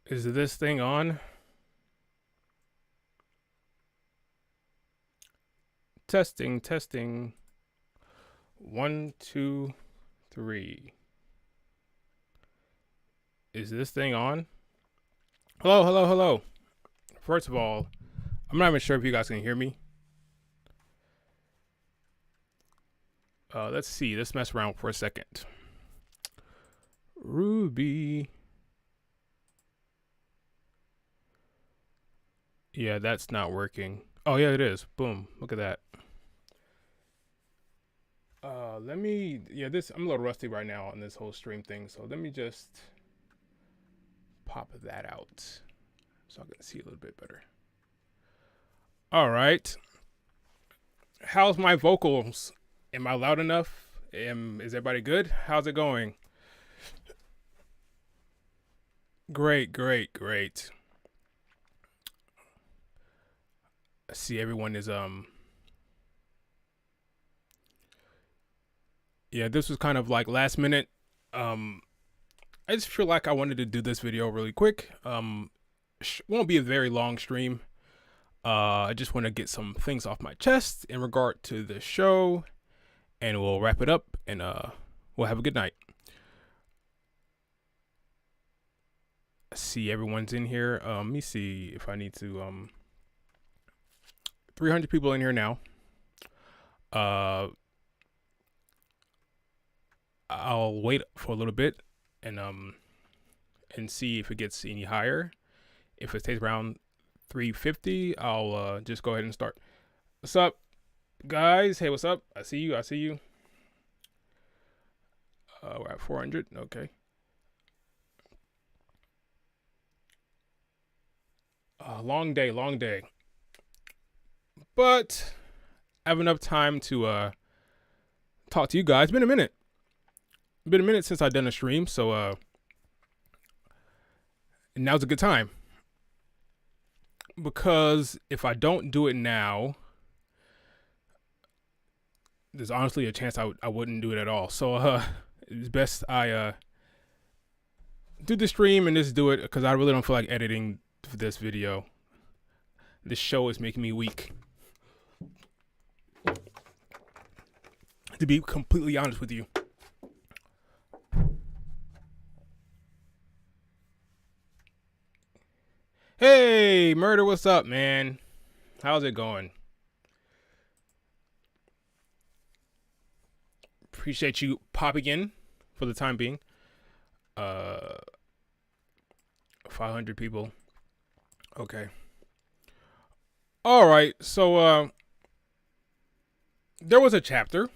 Is this thing on? Testing, testing. 1, 2, 3. Is this thing on? Hello, hello, hello. First of all, I'm not even sure if you guys can hear me. Let's see. Let's mess around for a second. RWBY. Yeah, that's not working. Oh, yeah, it is. Boom. Look at that. I'm a little rusty right now on this whole stream thing, so let me just pop that out so I can see a little bit better. All right. How's my vocals? Am I loud enough? Is everybody good? How's it going? Great, great, great. I see everyone is yeah, this was kind of like last minute. I just feel like I wanted to do this video really quick. Won't be a very long stream. I just want to get some things off my chest in regard to the show, and we'll wrap it up, and we'll have a good night. I see everyone's in here. Let me see if I need to 300 people in here now. I'll wait for a little bit and see if it gets any higher. If it stays around 350, I'll just go ahead and start. What's up, guys? Hey, what's up? I see you. I see you. We're at 400. Okay. Long day, long day. But I have enough time to talk to you guys. It's been a minute. Been a minute since I've done a stream, so now's a good time. Because if I don't do it now, there's honestly a chance I wouldn't do it at all. So it's best I do the stream and just do it, because I really don't feel like editing this video. This show is making me weak, to be completely honest with you. Hey, Murder, what's up, man? How's it going? Appreciate you popping in for the time being. 500 people. Okay. All right. So there was a chapter.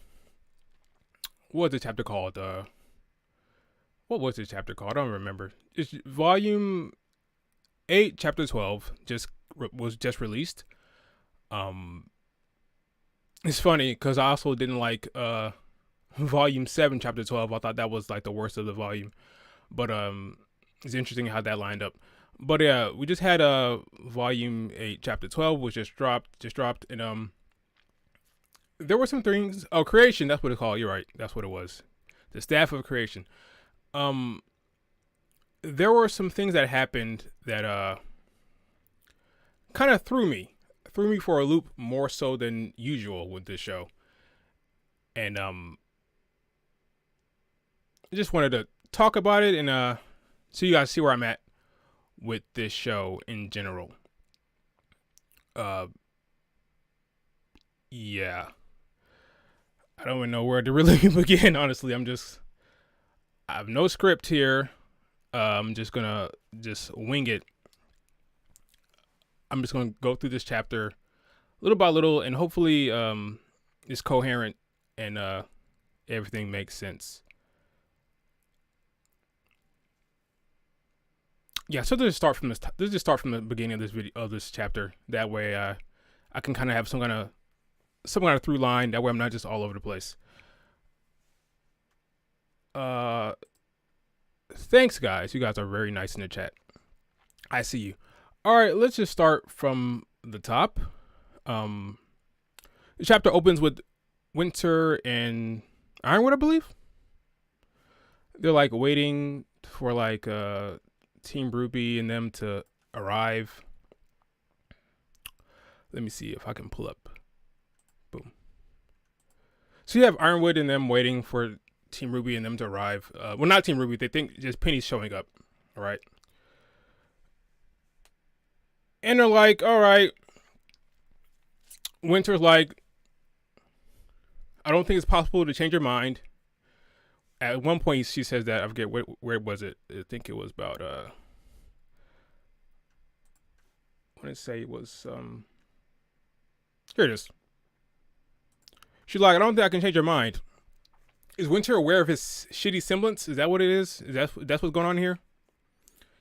What was the chapter called? What was the chapter called? I don't remember. It's volume 8, chapter 12. Was just released. It's funny because I also didn't like volume 7, chapter 12. I thought that was like the worst of the volume, but it's interesting how that lined up. But yeah, we just had volume 8, chapter 12, which just dropped, and there were some things. Oh, creation, that's what it's called. You're right, that's what it was. The staff of creation. There were some things that happened that kind of threw me for a loop, more so than usual with this show. And I just wanted to talk about it, and so you guys see where I'm at with this show in general. Yeah, I don't even know where to really begin. Honestly, I have no script here. I'm just gonna wing it. I'm just gonna go through this chapter little by little, and hopefully it's coherent and everything makes sense. Yeah, so let's just start from the beginning of this video, of this chapter. That way, I can kind of have some kind of through line. That way, I'm not just all over the place. Thanks, guys. You guys are very nice in the chat. I see you. All right, let's just start from the top. The chapter opens with Winter and Ironwood, I believe. They're like waiting for like Team RWBY and them to arrive. Let me see if I can pull up. Boom. So you have Ironwood and them waiting for Team RWBY and them to arrive. Well, not Team RWBY. They think just Penny's showing up. All right. And they're like, all right. Winter's like, I don't think it's possible to change your mind. At one point, she says that, I forget, where was it? I think it was about, I want to say it was, here it is. She's like, I don't think I can change your mind. Is Winter aware of his shitty semblance? Is that what it is? That's what's going on here?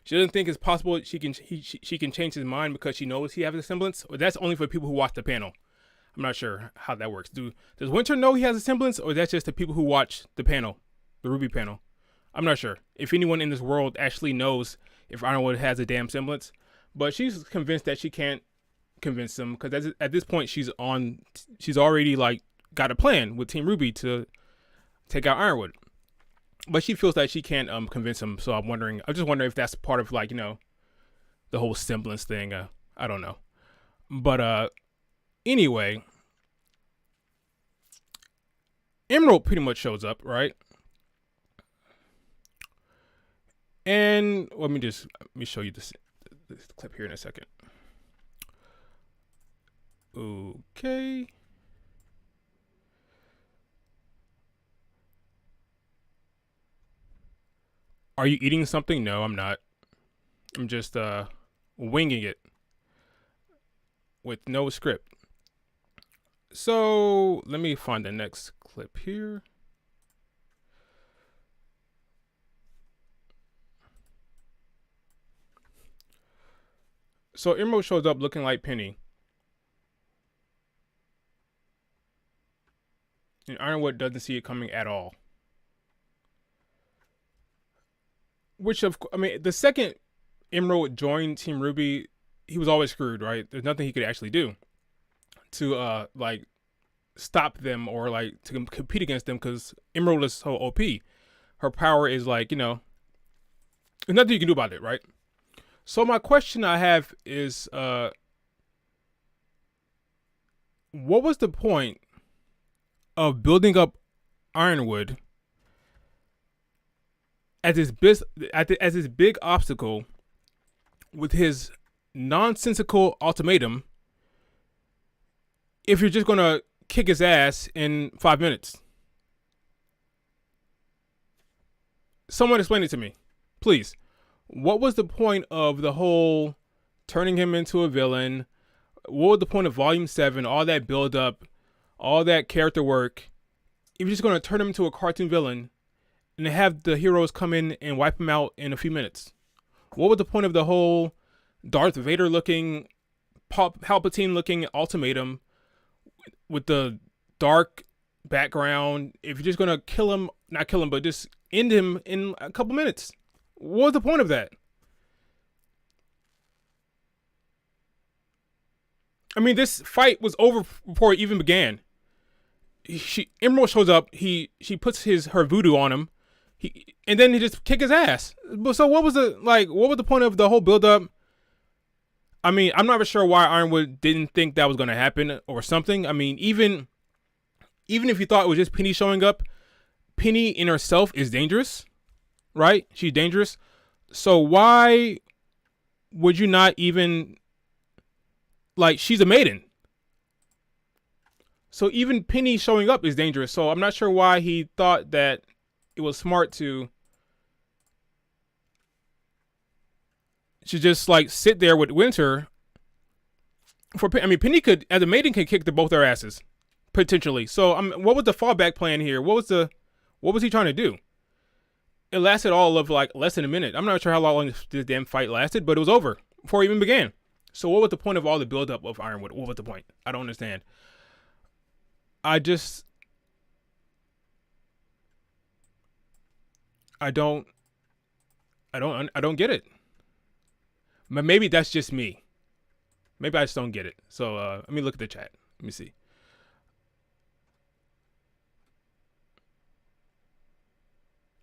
She doesn't think it's possible she can change his mind because she knows he has a semblance? Or that's only for people who watch the panel. I'm not sure how that works. Does Winter know he has a semblance, or that's just the people who watch the panel, the RWBY panel? I'm not sure if anyone in this world actually knows if Ironwood has a damn semblance, but she's convinced that she can't convince him because at this point she's already like got a plan with Team RWBY to take out Ironwood, but she feels that she can't convince him. So I'm just wondering if that's part of like, you know, the whole semblance thing. I don't know, but anyway, Emerald pretty much shows up, right? And let me show you this clip here in a second. Okay. Are you eating something? No, I'm not. I'm just winging it with no script. So let me find the next clip here. So Emerald shows up looking like Penny. And Ironwood doesn't see it coming at all. Which the second Emerald joined Team RWBY, he was always screwed, right? There's nothing he could actually do to like stop them or like to compete against them because Emerald is so OP. Her power is like, you know, there's nothing you can do about it, right? So my question I have is, what was the point of building up Ironwood as his big obstacle with his nonsensical ultimatum if you're just gonna kick his ass in 5 minutes? Someone explain it to me, please. What was the point of the whole turning him into a villain? What was the point of Volume 7, all that build up, all that character work, if you're just going to turn him into a cartoon villain and have the heroes come in and wipe him out in a few minutes? What was the point of the whole Darth Vader looking, Palpatine looking ultimatum with the dark background if you're just going to kill him, not kill him, but just end him in a couple minutes? What was the point of that? I mean, this fight was over before it even began. Emerald shows up. She puts her voodoo on him. And then he just kick his ass. So what was the point of the whole build up? I mean, I'm not sure why Ironwood didn't think that was going to happen or something. I mean, even if you thought it was just Penny showing up, Penny in herself is dangerous, right? She's dangerous. So why would you not even, like, she's a maiden. So even Penny showing up is dangerous. So I'm not sure why he thought that it was smart to just like sit there with Winter. Penny could, as a maiden, can kick both their asses potentially. So what was the fallback plan here? What was he trying to do? It lasted all of like less than a minute. I'm not sure how long this damn fight lasted, but it was over before it even began. So what was the point of all the buildup of Ironwood? What was the point? I don't understand. I don't get it. But maybe that's just me. Maybe I just don't get it. So let me look at the chat. Let me see.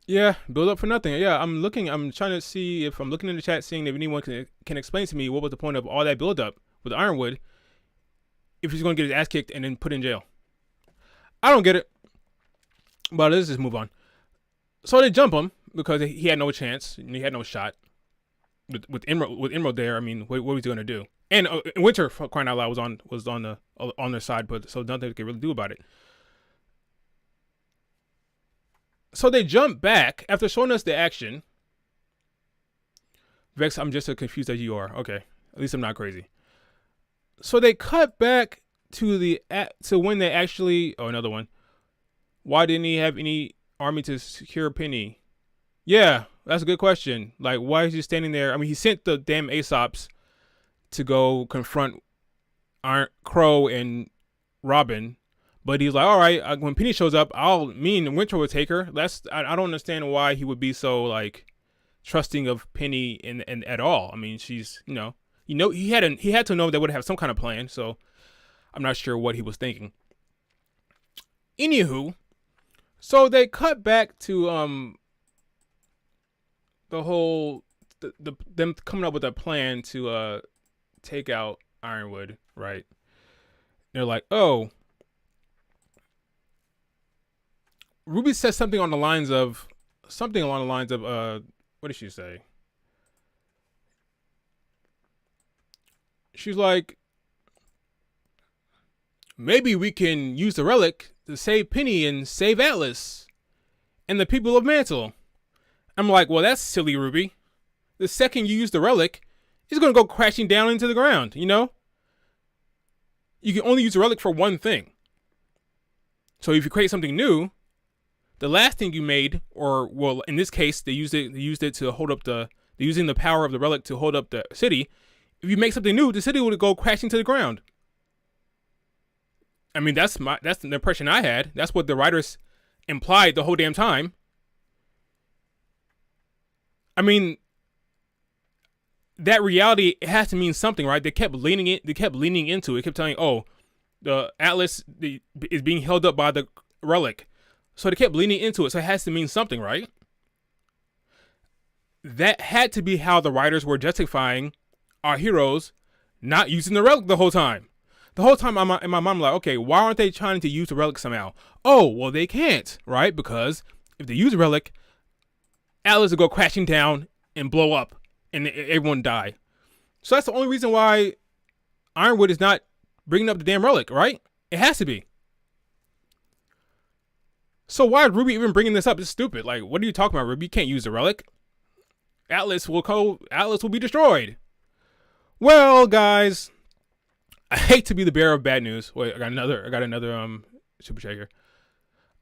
Yeah, build up for nothing. Yeah, I'm trying to see if I'm looking in the chat, seeing if anyone can explain to me what was the point of all that build up with Ironwood if he's going to get his ass kicked and then put in jail. I don't get it. But let's just move on. So they jump him because he had no chance. He had no shot with Emerald there. I mean, what was he going to do? And Winter, for crying out loud, was on their side, but so nothing they could really do about it. So they jump back after showing us the action. Vex, I'm just as confused as you are. Okay, at least I'm not crazy. So they cut back to when they actually. Oh, another one. Why didn't he have any army to secure Penny? Yeah, that's a good question. Like, why is he standing there? I mean, he sent the damn Aesops to go confront Crow and Robin, but he's like, all right, when Penny shows up, me and Winter will take her. I don't understand why he would be so like trusting of Penny and at all. I mean, she's he had to know they would have some kind of plan. So I'm not sure what he was thinking. Anywho, so they cut back to the whole them coming up with a plan to take out Ironwood, right? They're like, oh, Ruby says something along the lines of what did she say? She's like, maybe we can use the relic to save Penny and save Atlas and the people of Mantle. I'm like, well, that's silly, Ruby. The second you use the relic, it's going to go crashing down into the ground, you know? You can only use the relic for one thing. So if you create something new, the last thing you made, or well, in this case, they used it to hold up they're using the power of the relic to hold up the city. If you make something new, the city would go crashing to the ground. I mean, that's the impression I had. That's what the writers implied the whole damn time. I mean, that reality, it has to mean something, right? They kept leaning into it. Kept telling, oh, the Atlas is being held up by the relic. So they kept leaning into it. So it has to mean something, right? That had to be how the writers were justifying our heroes not using the relic the whole time. The whole time in my mind, I'm like, okay, why aren't they trying to use the relic somehow? Oh, well, they can't, right? Because if they use the relic, Atlas will go crashing down and blow up and everyone die. So that's the only reason why Ironwood is not bringing up the damn relic, right? It has to be. So why is RWBY even bringing this up? It's stupid. Like, what are you talking about, RWBY? You can't use the relic. Atlas will be destroyed. Well, guys, I hate to be the bearer of bad news. Wait, I got another super chat here.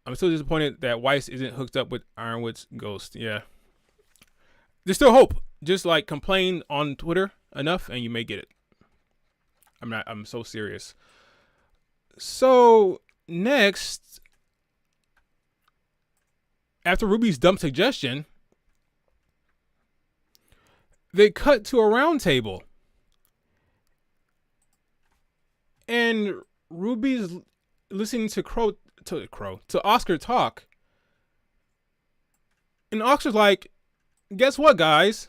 I'm still disappointed that Weiss isn't hooked up with Ironwood's ghost. Yeah. There's still hope. Just like complain on Twitter enough and you may get it. I'm so serious. So next, after RWBY's dumb suggestion, they cut to a round table. And RWBY's listening to Oscar talk. And Oscar's like, guess what, guys?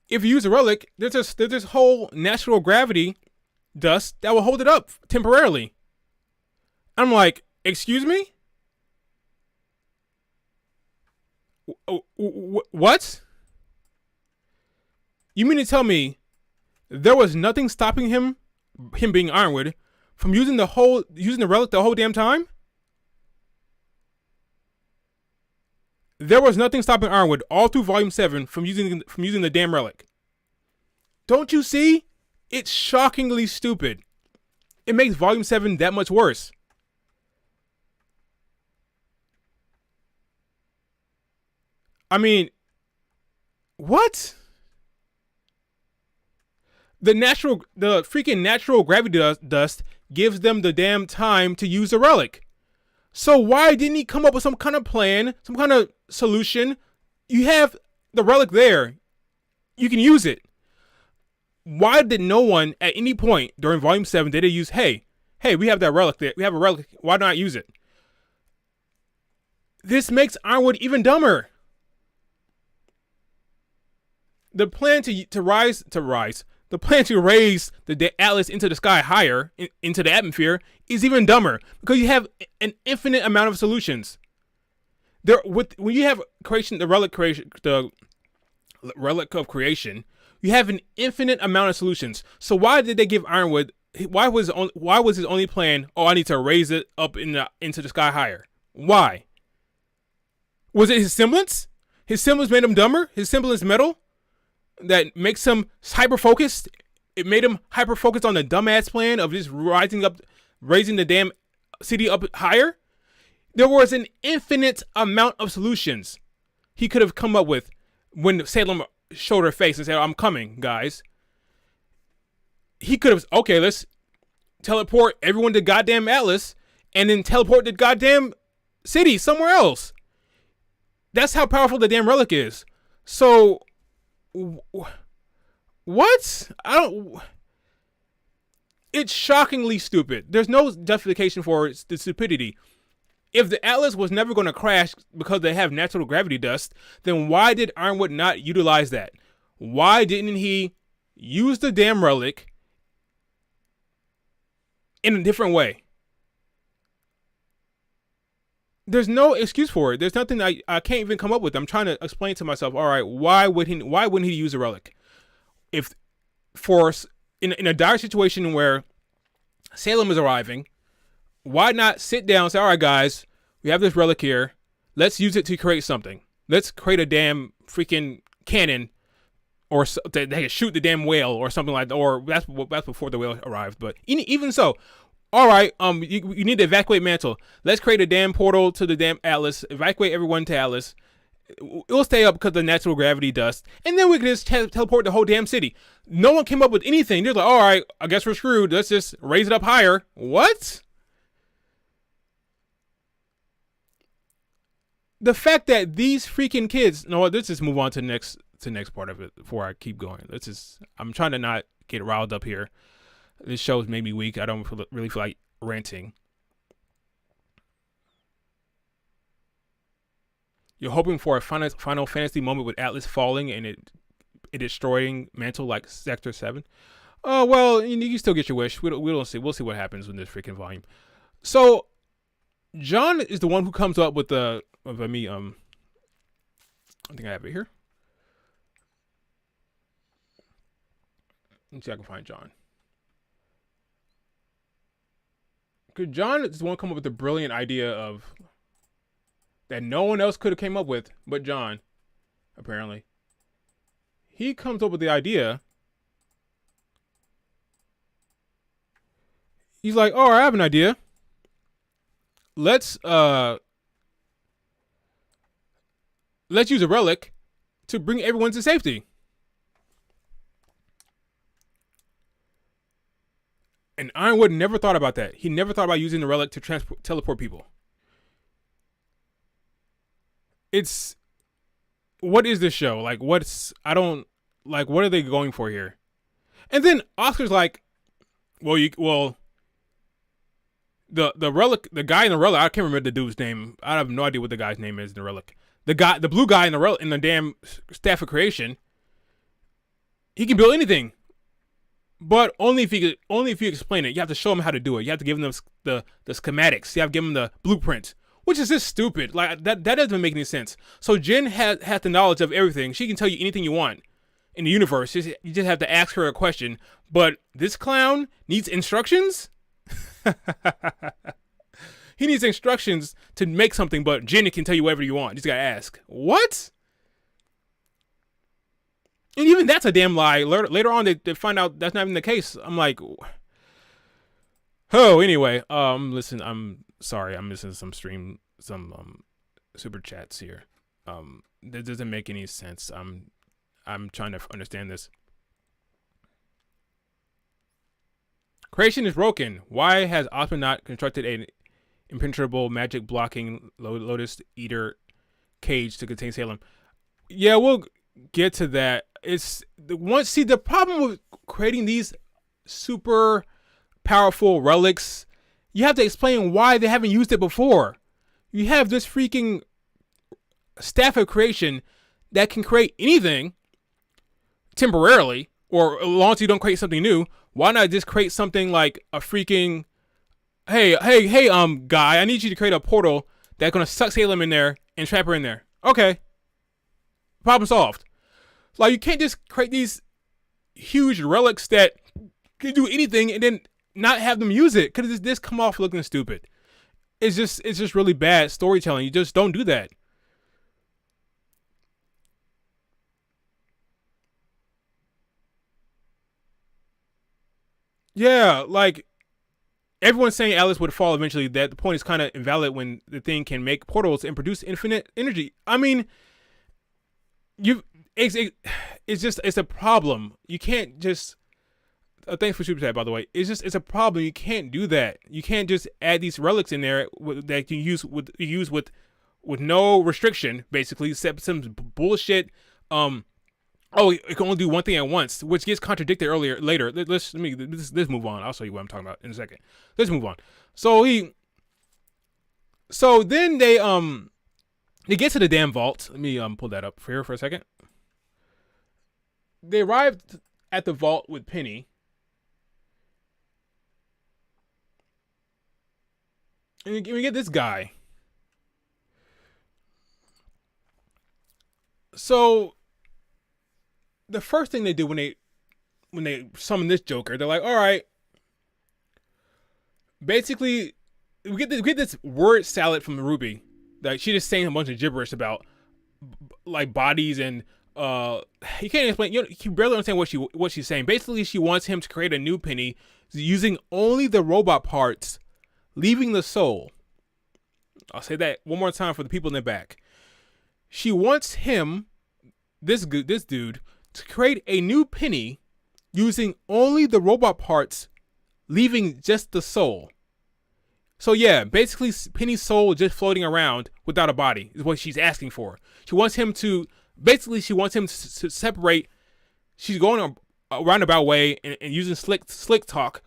If you use a relic, there's this whole natural gravity dust that will hold it up temporarily. I'm like, excuse me? What? You mean to tell me there was nothing stopping him being Ironwood, from using the relic the whole damn time? There was nothing stopping Ironwood all through Volume 7 from using the damn relic. Don't you see? It's shockingly stupid. It makes Volume 7 that much worse. I mean, what? The freaking natural gravity dust gives them the damn time to use the relic. So why didn't he come up with some kind of plan, some kind of solution? You have the relic there. You can use it. Why did no one at any point during Volume 7 did they use, hey, we have that relic there. We have a relic. Why not use it? This makes Ironwood even dumber. The plan to raise the Atlas into the sky higher, into the atmosphere, is even dumber because you have an infinite amount of solutions. When you have the relic of creation, you have an infinite amount of solutions. So why did they give Ironwood? Why was his only plan? Oh, I need to raise it up into the sky higher. Why? Was it his semblance? His semblance made him dumber. His semblance metal that makes him hyper focused. It made him hyper focused on the dumbass plan of just raising the damn city up higher. There was an infinite amount of solutions he could have come up with when Salem showed her face and said, "I'm coming, guys." He could have, okay, let's teleport everyone to goddamn Atlas and then teleport the goddamn city somewhere else. That's how powerful the damn relic is. So, what? It's shockingly stupid. There's no justification for the stupidity. If the Atlas was never going to crash because they have natural gravity dust, then why did Ironwood not utilize that? Why didn't he use the damn relic in a different way? There's no excuse for it. There's nothing I can't even come up with. I'm trying to explain to myself, all right, why wouldn't he use a relic? If in a dire situation where Salem is arriving, why not sit down and say, all right, guys, we have this relic here. Let's use it to create something. Let's create a damn freaking cannon, or they can shoot the damn whale or something like that. Or that's before the whale arrived. But even so, all right, you need to evacuate Mantle. Let's create a damn portal to the damn Atlas. Evacuate everyone to Atlas. It'll stay up because of the natural gravity dust. And then we can just teleport the whole damn city. No one came up with anything. They're like, all right, I guess we're screwed. Let's just raise it up higher. What? The fact that these freaking kids, no, let's just move on to the next part of it before I keep going. I'm trying to not get riled up here. This show's made me weak. I don't really feel like ranting. You're hoping for a Final Fantasy moment with Atlas falling and it destroying Mantle like Sector 7. Oh, well, you can still get your wish. We'll see. We'll see what happens in this freaking volume. So, John is the one who comes up with I think I have it here. Let's see if I can find John. Because John is the one come up with the brilliant idea of that no one else could have came up with but John, apparently. He comes up with the idea. He's like, oh, I have an idea. Let's use a relic to bring everyone to safety. And Ironwood never thought about that. He never thought about using the relic to teleport people. What is this show? Like, what are they going for here? And then Oscar's like, the relic, the guy in the relic, I can't remember the dude's name. I have no idea what the guy's name is in the relic. The blue guy in the relic, in the damn staff of creation, he can build anything. But only if you explain it. You have to show them how to do it. You have to give them the schematics. You have to give them the blueprint, which is just stupid. Like that doesn't make any sense. So Jen has the knowledge of everything. She can tell you anything you want in the universe. You just have to ask her a question. But this clown needs instructions. He needs instructions to make something, but Jen can tell you whatever you want. You just gotta ask. What? And even that's a damn lie. Later on, they find out that's not even the case. I'm like, oh, anyway. Listen, I'm sorry. I'm missing some super chats here. That doesn't make any sense. I'm trying to understand this. Creation is broken. Why has Osman not constructed an impenetrable magic blocking Lotus Eater cage to contain Salem? Yeah, we'll get to that. The problem with creating these super powerful relics, you have to explain why they haven't used it before. You have this freaking staff of creation that can create anything temporarily, or as long as you don't create something new, why not just create something like a freaking, hey, guy, I need you to create a portal that's gonna suck Salem in there and trap her in there. Okay. Problem solved. Like, you can't just create these huge relics that can do anything and then not have them use it, because this come off looking stupid. It's just really bad storytelling. You just don't do that. Yeah, like, everyone's saying Alice would fall eventually. That the point is kind of invalid when the thing can make portals and produce infinite energy. I mean, it's a problem. You can't just. Thanks for super chat, by the way. It's a problem. You can't do that. You can't just add these relics in there that you use with no restriction, basically, except some bullshit. Oh, it can only do one thing at once, which gets contradicted later. Let's move on. I'll show you what I'm talking about in a second. Let's move on. So then they get to the damn vault. Let me pull that up here for a second. They arrived at the vault with Penny. And we get this guy. So the first thing they do when they summon this Joker, they're like, all right. Basically, we get this word salad from RWBY that she just saying a bunch of gibberish about, like, bodies and you can't explain. You barely understand what she's saying. Basically, she wants him to create a new Penny using only the robot parts, leaving the soul. I'll say that one more time for the people in the back. She wants him, this dude, to create a new Penny using only the robot parts, leaving just the soul. So yeah, basically Penny's soul just floating around without a body is what she's asking for. She wants him to separate. She's going a roundabout way and using slick talk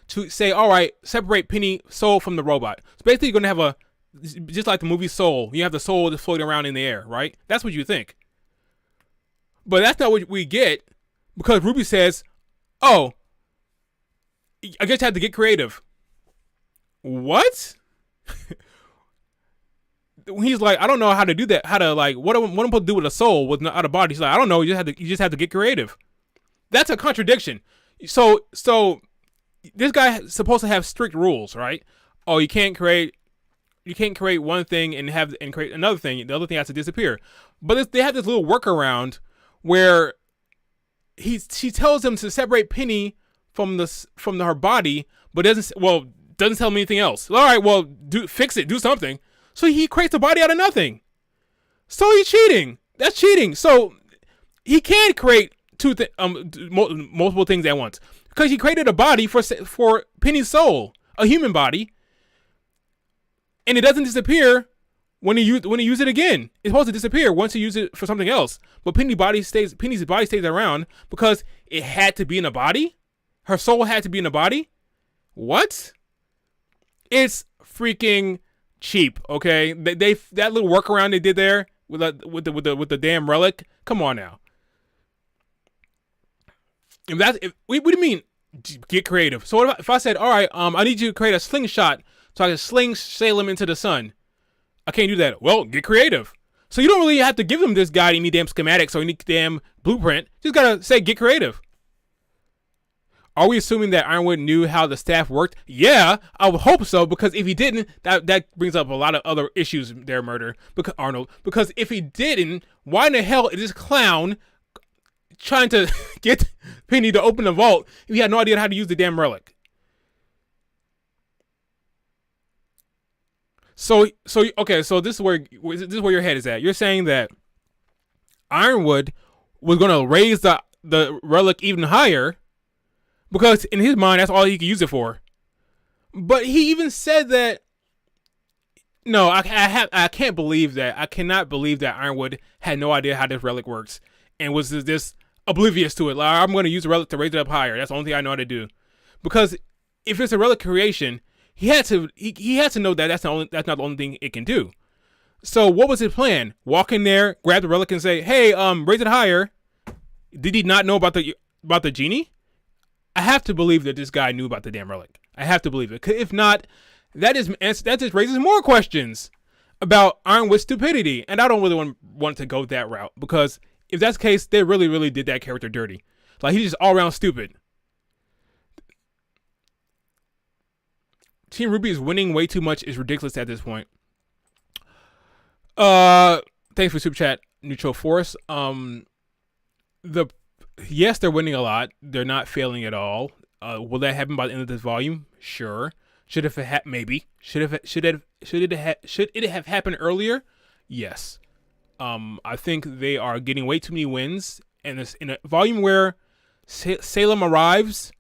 to say, all right, separate Penny soul from the robot. So basically you're going to have just like the movie Soul, you have the soul just floating around in the air, right? That's what you think. But that's not what we get, because RWBY says, oh, I guess you have to get creative. What? He's like, I don't know how to do that. How to, like, what am I supposed to do with a soul without a body? He's like, I don't know. You just have to get creative. That's a contradiction. So this guy is supposed to have strict rules, right? Oh, you can't create one thing and create another thing. The other thing has to disappear. But they have this little workaround where she tells him to separate Penny from her body, but doesn't tell him anything else. All right, well, fix it, do something. So he creates a body out of nothing. So he's cheating. That's cheating. So he can't create multiple things at once, because he created a body for Penny's soul, a human body, and it doesn't disappear when he use it again. It's supposed to disappear once you use it for something else. But Penny's body stays around because it had to be in a body. Her soul had to be in a body. What? It's freaking cheap. Okay, that little workaround they did there with the damn relic. Come on now. What do you mean get creative? So if I said, all right, I need you to create a slingshot so I can sling Salem into the sun. I can't do that. Well, get creative. So you don't really have to give them this guy any damn schematics or any damn blueprint. Just gotta say get creative. Are we assuming that Ironwood knew how the staff worked? Yeah, I would hope so, because if he didn't, that brings up a lot of other issues there, Murder. Because if he didn't, why in the hell is this clown trying to get Penny to open the vault if he had no idea how to use the damn relic? So okay, so this is where your head is at. You're saying that Ironwood was going to raise the relic even higher, because in his mind that's all he could use it for. But he even said that. No, I can't believe that. I cannot believe that Ironwood had no idea how this relic works and was just oblivious to it. Like, I'm going to use the relic to raise it up higher. That's the only thing I know how to do. Because if it's a relic creation, he had to know that that's not the only thing it can do. So what was his plan? Walk in there, grab the relic, and say, "Hey, raise it higher." Did he not know about the genie? I have to believe that this guy knew about the damn relic. I have to believe it. If not, that just raises more questions about Ironwood's stupidity, and I don't really want to go that route, because if that's the case, they really did that character dirty. Like, he's just all around stupid. Team RWBY is winning way too much. Is ridiculous at this point. Thanks for super chat, Neutral Force. Yes, they're winning a lot. They're not failing at all. Will that happen by the end of this volume? Sure. Should it maybe? Should it have happened earlier? Yes. I think they are getting way too many wins, and this in a volume where Salem arrives,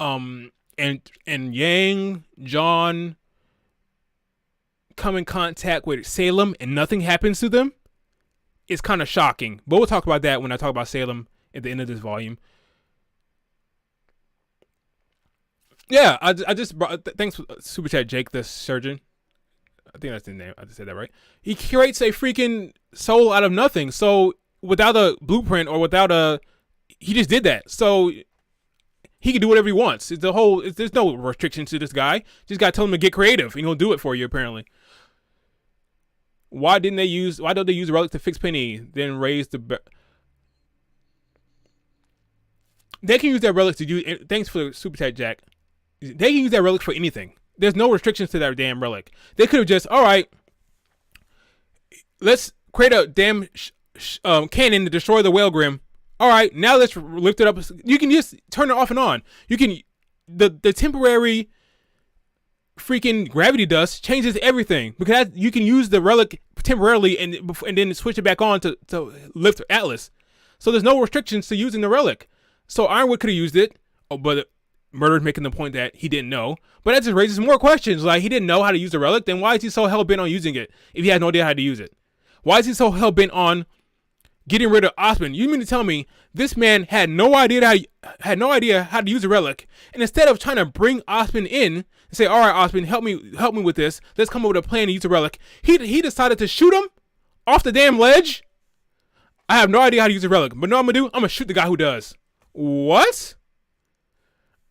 and Yang, John come in contact with Salem and nothing happens to them. It's kind of shocking, but we'll talk about that when I talk about Salem at the end of this volume. Yeah, I just brought, thanks for super chat, Jake the Surgeon. I think that's the name. I just said that right. He creates a freaking soul out of nothing. So without a blueprint or he just did that. So he can do whatever he wants. There's no restrictions to this guy. Just gotta tell him to get creative, and he'll do it for you. Apparently. Why don't they use the relic to fix Penny, then raise the? They can use that relic to do. Thanks for the super chat, Jack. They can use that relic for anything. There's no restrictions to that damn relic. They could have just, all right, let's create a damn cannon to destroy the whale grim. All right, now let's lift it up. You can just turn it off and on. You can the temporary freaking gravity dust changes everything, because you can use the relic temporarily and then switch it back on to lift Atlas. So there's no restrictions to using the relic. So Ironwood could have used it, but Murder's making the point that he didn't know. But that just raises more questions. Like, he didn't know how to use the relic, then why is he so hell-bent on using it if he has no idea how to use it? Why is he so hell-bent on getting rid of Osmond? You mean to tell me this man had no idea how to use the relic, and instead of trying to bring Osmond in and say, all right, Osmond, help me with this, let's come up with a plan to use the relic, he decided to shoot him off the damn ledge? I have no idea how to use the relic, but know what I'm gonna do? I'm gonna shoot the guy who does. What?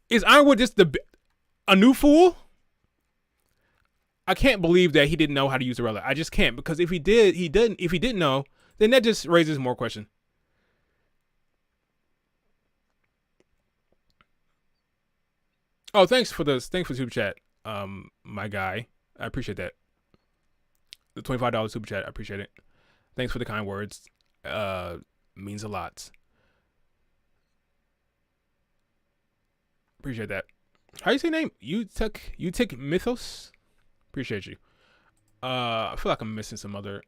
Is Ironwood just a new fool? I can't believe that he didn't know how to use the relic. I just can't, because if he didn't know, then that just raises more questions. Oh, thanks for super chat, my guy. I appreciate that. The $25 super chat, I appreciate it. Thanks for the kind words. Means a lot. Appreciate that. How you say name? You took Mythos? Appreciate you. I feel like I'm missing some other.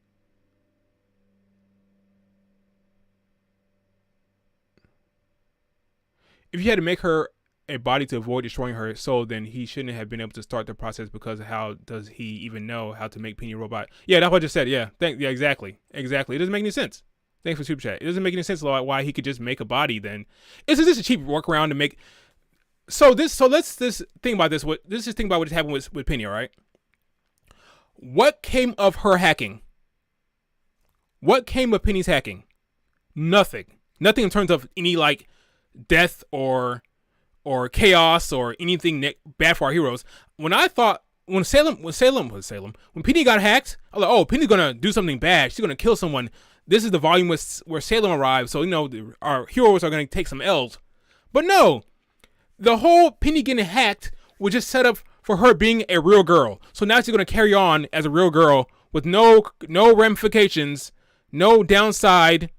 If you had to make her a body to avoid destroying her soul, then he shouldn't have been able to start the process, because how does he even know how to make Penny a robot? Yeah, that's what I just said. Yeah, exactly. It doesn't make any sense. Thanks for super chat. It doesn't make any sense why he could just make a body then. It's just a cheap workaround to make. Let's think about this. Let's just think about what happened with Penny, all right? What came of her hacking? What came of Penny's hacking? Nothing. Nothing in terms of any like death or chaos or anything bad for our heroes. When Penny got hacked, I was like, oh, Penny's gonna do something bad. She's gonna kill someone. This is the volume where Salem arrives, so our heroes are gonna take some L's. But no. The whole Penny getting hacked was just set up for her being a real girl. So now she's going to carry on as a real girl with no ramifications, no downside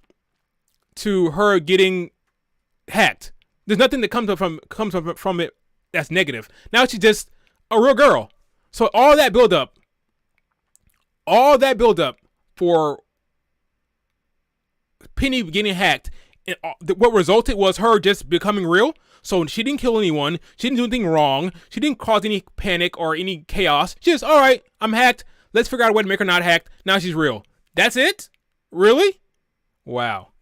to her getting hacked. There's nothing that comes from it that's negative. Now she's just a real girl. So all that buildup for Penny getting hacked, and what resulted was her just becoming real. So she didn't kill anyone. She didn't do anything wrong. She didn't cause any panic or any chaos. She just, all right, I'm hacked. Let's figure out a way to make her not hacked. Now she's real. That's it? Really? Wow.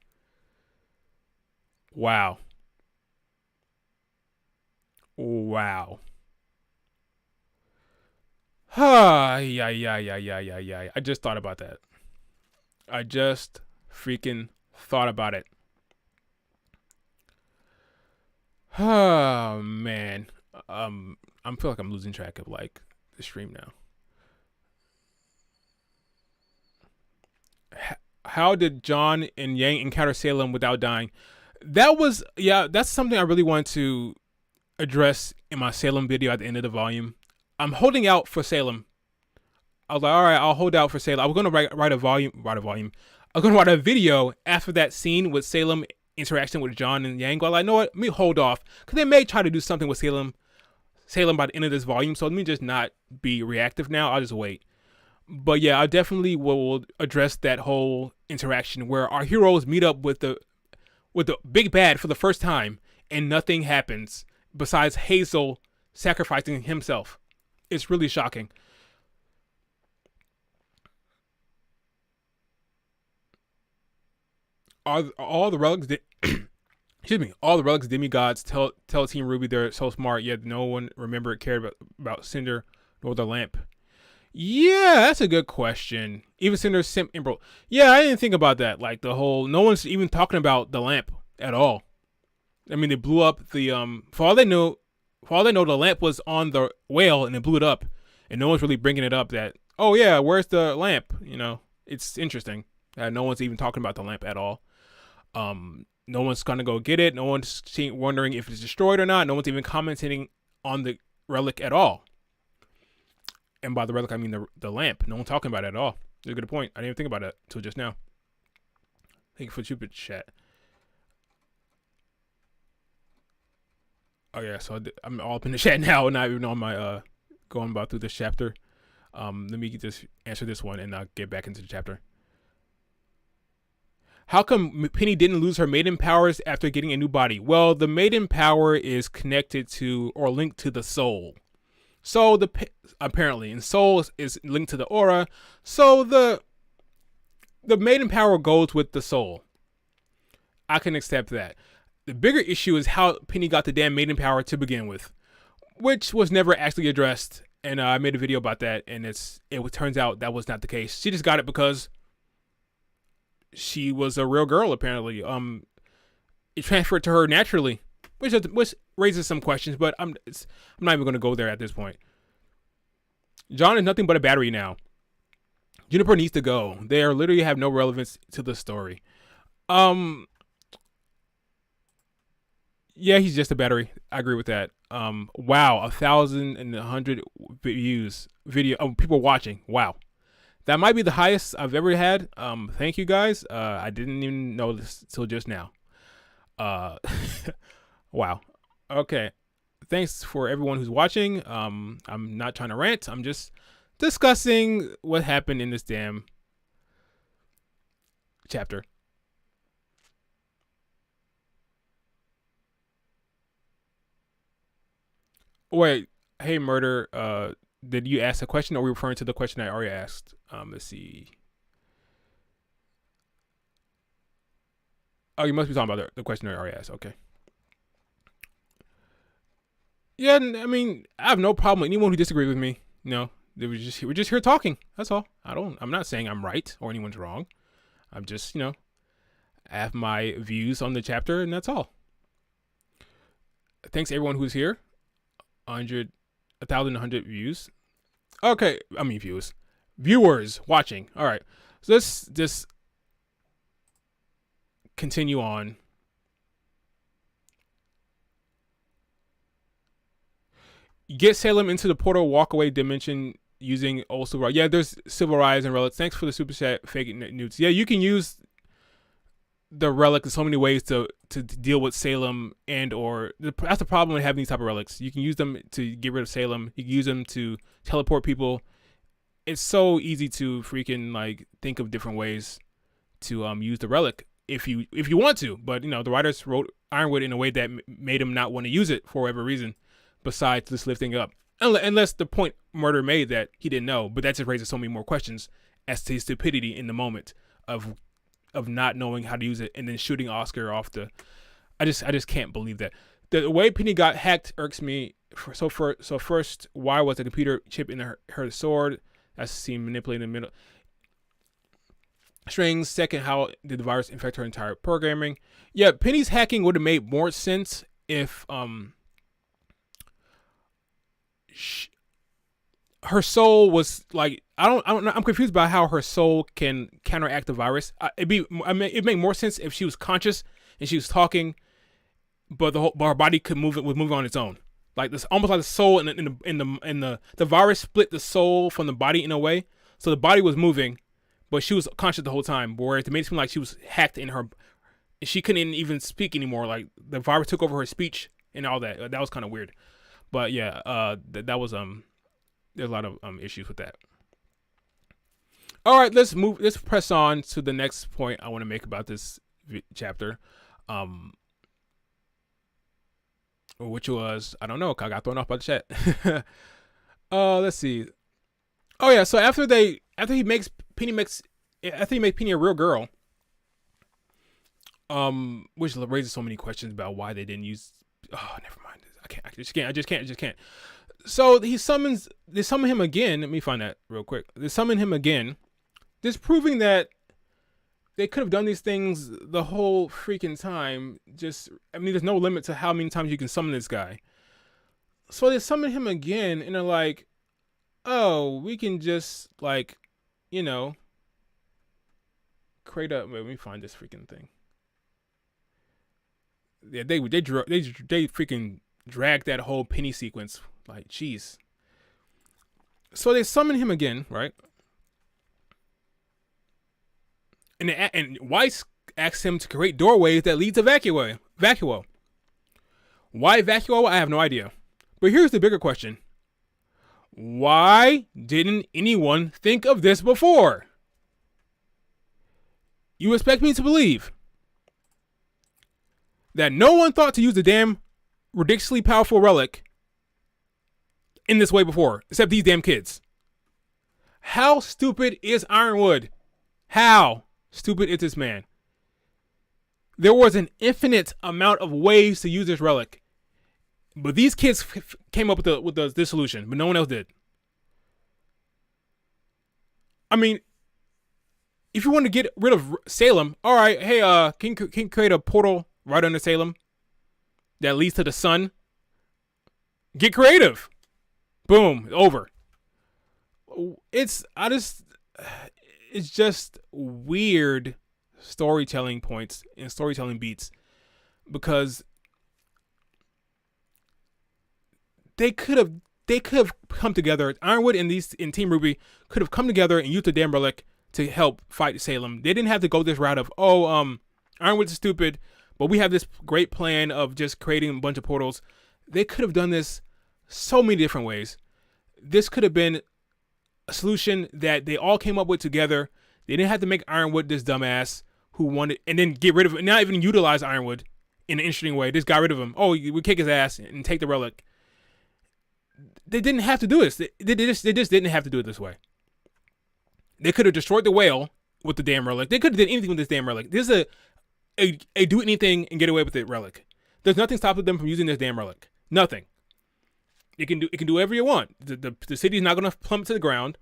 Yeah. I just thought about that. I just freaking thought about it. Oh man. I feel like I'm losing track of like the stream now. How did John and Yang encounter Salem without dying? That's something I really wanted to address in my Salem video at the end of the volume. I'm holding out for Salem. I was like, all right, I'll hold out for Salem. I was gonna write a volume. I was gonna write a video after that scene with Salem interaction with John and Yang. Well, I know what, let me hold off because they may try to do something with Salem by the end of this volume. So let me just not be reactive now. I'll just wait. But yeah, I definitely will address that whole interaction where our heroes meet up with the big bad for the first time and nothing happens besides Hazel sacrificing himself. It's really shocking. Are all the relics excuse me, all the relics demigods tell Team RWBY they're so smart, yet no one cared about Cinder nor the lamp? Yeah, that's a good question. Even Cinder's simp Emerald. Yeah, I didn't think about that. Like the whole, no one's even talking about the lamp at all. I mean, they blew up the For all they know, the lamp was on the whale and they blew it up, and no one's really bringing it up. That, oh yeah, where's the lamp? You know, it's interesting. No one's even talking about the lamp at all. No one's gonna go get it. No one's wondering if it's destroyed or not. No one's even commenting on the relic at all. And by the relic, I mean the lamp. No one's talking about it at all. That's a good point. I didn't even think about it until just now. Thank you for the super chat. Oh yeah, so I'm all up in the chat now, not even on my going about through this chapter. Let me just answer this one and I'll get back into the chapter. How come Penny didn't lose her maiden powers after getting a new body? Well, the maiden power is connected to or linked to the soul. So apparently, and soul is linked to the aura. So the maiden power goes with the soul. I can accept that. The bigger issue is how Penny got the damn maiden power to begin with, which was never actually addressed. And I made a video about that, and it turns out that was not the case. She just got it because she was a real girl, apparently. It transferred to her naturally, which raises some questions, but I'm not even going to go there at this point. John is nothing but a battery now. Juniper needs to go. They literally have no relevance to the story. Yeah, he's just a battery. I agree with that. Wow, 1,100 views. People watching. Wow. That might be the highest I've ever had. Thank you guys. I didn't even know this till just now. Wow. Okay. Thanks for everyone who's watching. I'm not trying to rant. I'm just discussing what happened in this damn chapter. Wait. Hey, Murder. Did you ask a question, or are we referring to the question I already asked? Let's see. Oh, you must be talking about the question I already asked. Okay. Yeah, I mean, I have no problem with anyone who disagrees with me. You know, we're just here talking. That's all. I'm not saying I'm right or anyone's wrong. I'm just, I have my views on the chapter, and that's all. Thanks everyone who's here. 1,100 views. Okay, I mean viewers watching. All right, so let's just continue on. Get Salem into the portal walkaway dimension using old silver. Yeah, there's silver eyes and relics. Thanks for the super chat, fake newts. Yeah, you can use the relic in so many ways to deal with Salem, and or that's the problem with having these type of relics. You can use them to get rid of Salem. You can use them to teleport people. It's so easy to freaking like think of different ways to use the relic if you want to. But the writers wrote Ironwood in a way that made him not want to use it for whatever reason, besides just lifting up. Unless the point Murder made that he didn't know, but that just raises so many more questions as to his stupidity in the moment of not knowing how to use it and then shooting Oscar off the. I just can't believe that. The way Penny got hacked irks me. So first, why was the computer chip in her sword? That's seen manipulating the middle strings. Second, how did the virus infect her entire programming? Yeah, Penny's hacking would have made more sense if her soul was like, I don't know. I'm confused about how her soul can counteract the virus. It'd make more sense if she was conscious and she was talking, but her body could move on its own. Like this, almost like the soul the virus split the soul from the body in a way. So the body was moving, but she was conscious the whole time. Whereas it made it seem like she was hacked in her. She couldn't even speak anymore. Like the virus took over her speech and all that. That was kind of weird. But yeah, that was there's a lot of issues with that. All right, let's press on to the next point I want to make about this chapter. Which was, I don't know, I got thrown off by the chat. Let's see. Oh yeah, so after he makes Penny a real girl, which raises so many questions about why they didn't use. Oh, never mind. I just can't. So they summon him again. Let me find that real quick. They summon him again, disproving that they could have done these things the whole freaking time. There's no limit to how many times you can summon this guy. So they summon him again, and they're like, oh, we can just, like, create a... Wait, let me find this freaking thing. Yeah, they freaking dragged that whole Penny sequence. Like, jeez. So they summon him again, right? And Weiss asks him to create doorways that lead to vacuo. Why vacuo? I have no idea. But here's the bigger question. Why didn't anyone think of this before? You expect me to believe that no one thought to use the damn ridiculously powerful relic in this way before, except these damn kids. How stupid is Ironwood? How stupid is this man? There was an infinite amount of ways to use this relic, but these kids came up with the solution, but no one else did. I mean, if you want to get rid of Salem, all right, hey, can you create a portal right under Salem that leads to the sun? Get creative. Boom, over. It's just weird storytelling points and storytelling beats, because they could have come together. Ironwood and Team RWBY could have come together and used the damn relic to help fight Salem. They didn't have to go this route of, Ironwood's stupid, but we have this great plan of just creating a bunch of portals. They could have done this so many different ways. This could have been a solution that they all came up with together. They didn't have to make Ironwood this dumbass who wanted, and then get rid of it, not even utilize Ironwood in an interesting way. Just got rid of him. Oh, we kick his ass and take the relic. They didn't have to do this. They just didn't have to do it this way. They could have destroyed the whale with the damn relic. They could have done anything with this damn relic. This is a do anything and get away with the relic. There's nothing stopping them from using this damn relic. Nothing. It can do whatever you want. The city's not going to plummet to the ground.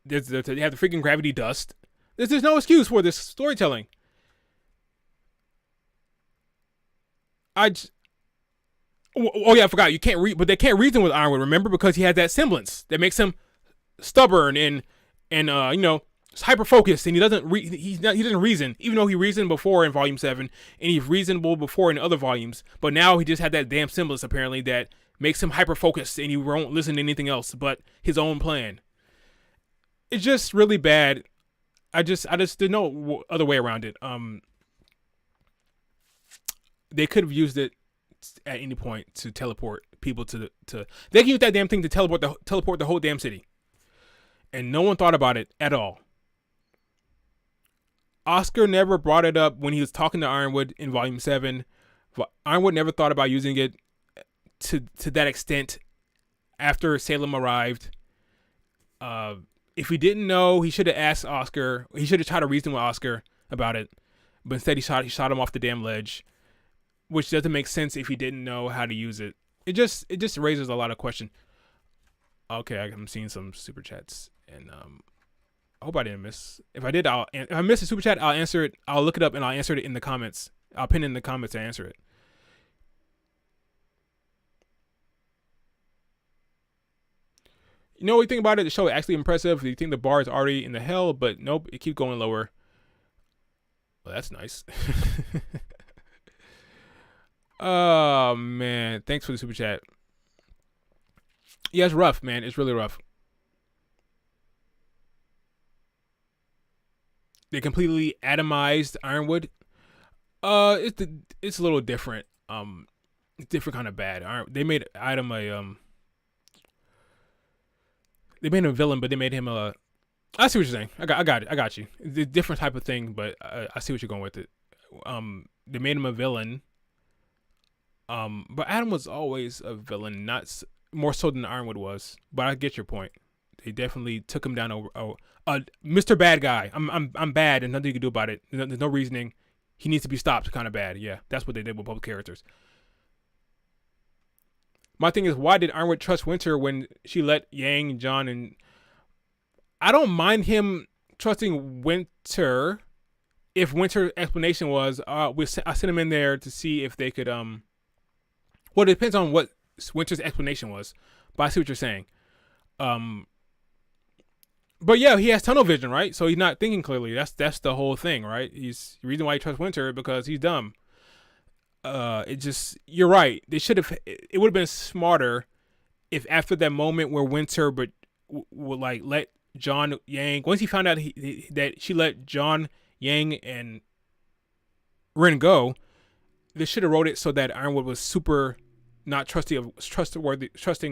They have the freaking gravity dust. There's no excuse for this storytelling. Oh yeah, I forgot. You can't read, but they can't reason with Ironwood. Remember, because he has that semblance that makes him stubborn and hyper focused, and he doesn't reason, even though he reasoned before in Volume 7, and he's reasonable before in other volumes. But now he just had that damn semblance apparently that makes him hyper focused, and he won't listen to anything else but his own plan. It's just really bad. I just there's no other way around it. They could have used it at any point to teleport people to they can use that damn thing to teleport the whole damn city, and no one thought about it at all. Oscar never brought it up when he was talking to Ironwood in Volume 7. Ironwood never thought about using it to that extent after Salem arrived. If he didn't know, he should have asked Oscar. He should have tried to reason with Oscar about it, but instead he shot him off the damn ledge. which doesn't make sense if he didn't know how to use it. It just raises a lot of questions. Okay, I'm seeing some super chats, and I hope I didn't miss. If I did, if I missed a super chat, I'll answer it. I'll look it up and I'll answer it in the comments. I'll pin it in the comments to answer it. You know what you think about it? The show is actually impressive. You think the bar is already in the hell, but nope, it keeps going lower. Well, that's nice. Oh man, thanks for the super chat. Yeah, it's rough, man. It's really rough. They completely atomized Ironwood. It's a little different. It's different kind of bad. They made Item a They made him a villain, but they made him a. I see what you're saying. I got it. I got you. It's a different type of thing, but I see what you're going with it. They made him a villain. But Adam was always a villain, not more so than Ironwood was. But I get your point. They definitely took him down over. Mr. Bad Guy. I'm bad, and nothing you can do about it. There's no reasoning. He needs to be stopped. Kind of bad. Yeah, that's what they did with both characters. My thing is, why did Ironwood trust Winter when she let Yang, John, and I don't mind him trusting Winter if Winter's explanation was, I sent him in there to see if they could, well, it depends on what Winter's explanation was, but I see what you're saying. But yeah, he has tunnel vision, right? So he's not thinking clearly. That's the whole thing, right? The reason why he trusts Winter because he's dumb. You're right. It would have been smarter if after that moment where Winter would like let John, Yang, once he found out that she let John, Yang, and Ren go, they should have wrote it so that Ironwood was super not trusting